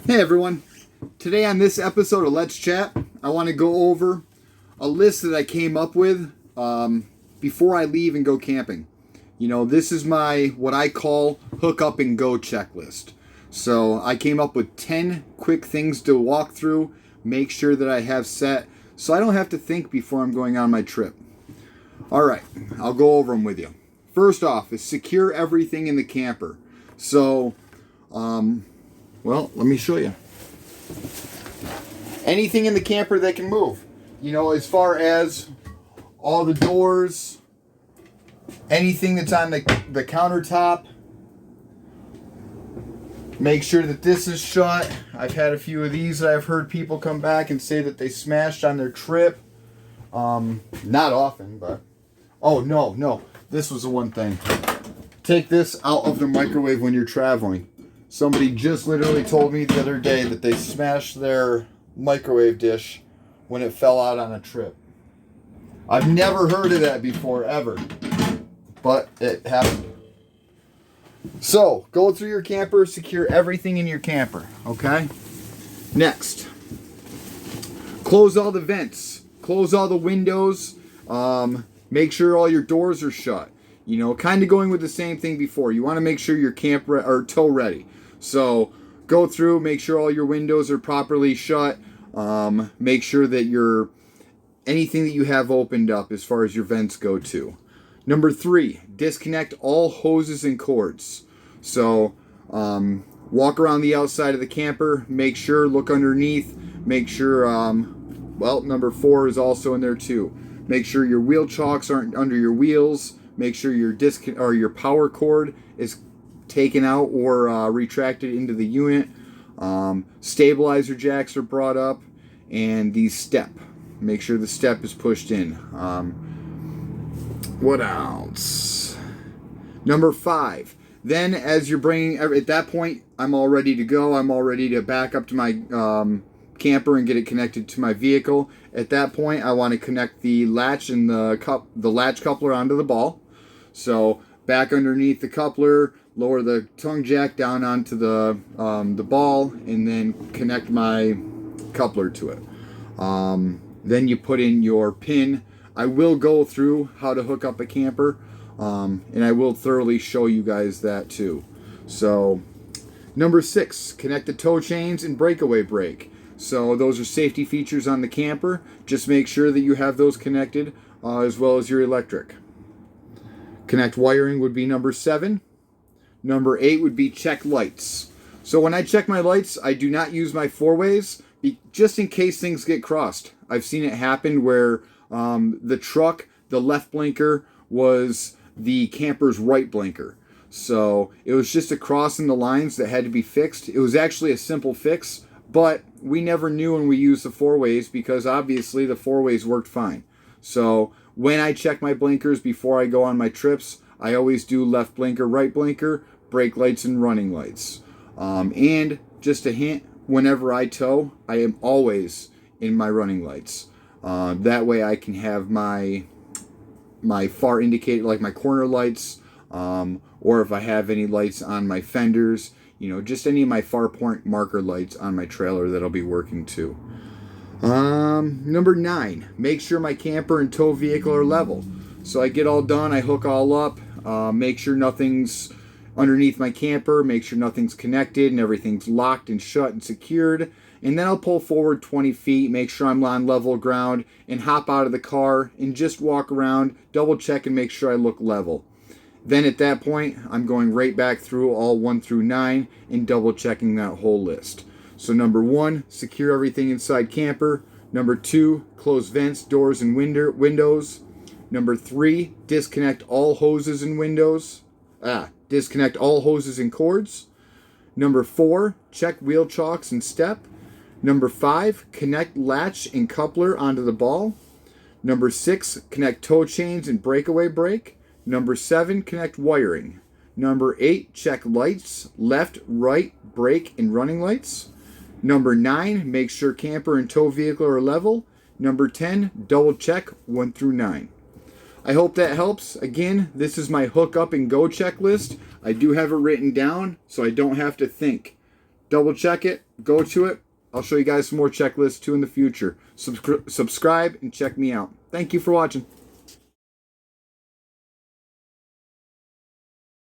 Hey everyone, today on this episode of Let's Chat, I want to go over a list that I came up with before I leave and go camping. You know, this is my, what I call, hook up and go checklist. So I came up with 10 quick things to walk through, make sure that I have set, so I don't have to think before I'm going on my trip. Alright, I'll go over them with you. First off is secure everything in the camper. So, well, let me show you. Anything in the camper that can move. You know, as far as all the doors, anything that's on the countertop. Make sure that this is shut. I've had a few of these that I've heard people come back and say that they smashed on their trip. Not often, but... Oh, no. This was the one thing. Take this out of the microwave when you're traveling. Somebody just literally told me the other day that they smashed their microwave dish when it fell out on a trip. I've never heard of that before, ever. But it happened. So, go through your camper, secure everything in your camper, okay? Next. Close all the vents. Close all the windows. Make sure all your doors are shut. You know, kind of going with the same thing before. You want to make sure your or tow ready. So go through, make sure all your windows are properly shut. Make sure that anything that you have opened up as far as your vents go too. Number 3, disconnect all hoses and cords. So walk around the outside of the camper, make sure, look underneath, make sure, well, number 4 is also in there too. Make sure your wheel chocks aren't under your wheels. Make sure your power cord is taken out or retracted into the unit. Stabilizer jacks are brought up, and the step. Make sure the step is pushed in. What else? Number 5. Then, as you're bringing, at that point, I'm all ready to go. I'm all ready to back up to my camper and get it connected to my vehicle. At that point, I want to connect the latch and the latch coupler onto the ball. So back underneath the coupler, lower the tongue jack down onto the ball, and then connect my coupler to it. Then you put in your pin. I will go through how to hook up a camper, and I will thoroughly show you guys that too. So number 6, connect the tow chains and breakaway brake. So those are safety features on the camper. Just make sure that you have those connected, as well as your electric. Connect wiring would be number 7. Number 8 would be check lights. So when I check my lights, I do not use my 4-ways, just in case things get crossed. I've seen it happen where the truck, the left blinker was the camper's right blinker. So it was just a cross in the lines that had to be fixed. It was actually a simple fix, but we never knew when we used the 4-ways because obviously the 4-ways worked fine. So when I check my blinkers before I go on my trips, I always do left blinker, right blinker, brake lights, and running lights. And just a hint, whenever I tow, I am always in my running lights. That way I can have my far indicator, like my corner lights, or if I have any lights on my fenders, you know, just any of my far point marker lights on my trailer that I'll be working to. Number 9, make sure my camper and tow vehicle are level. So I get all done, I hook all up, make sure nothing's underneath my camper, make sure nothing's connected and everything's locked and shut and secured. And then I'll pull forward 20 feet, make sure I'm on level ground, and hop out of the car and just walk around, double check and make sure I look level. Then at that point, I'm going right back through all 1 through 9 and double checking that whole list. So number 1, secure everything inside camper. Number 2, close vents, doors, and windows. Number 3, disconnect all hoses and windows. Disconnect all hoses and cords. Number 4, check wheel chocks and step. Number 5, connect latch and coupler onto the ball. Number 6, connect tow chains and breakaway brake. Number 7, connect wiring. Number 8, check lights, left, right, brake, and running lights. Number 9, make sure camper and tow vehicle are level. Number 10, double check 1 through 9. I hope that helps. Again, this is my hook up and go checklist. I do have it written down so I don't have to think double check it, go to it. I'll show you guys some more checklists too in the future. Subscribe and check me out. Thank you for watching.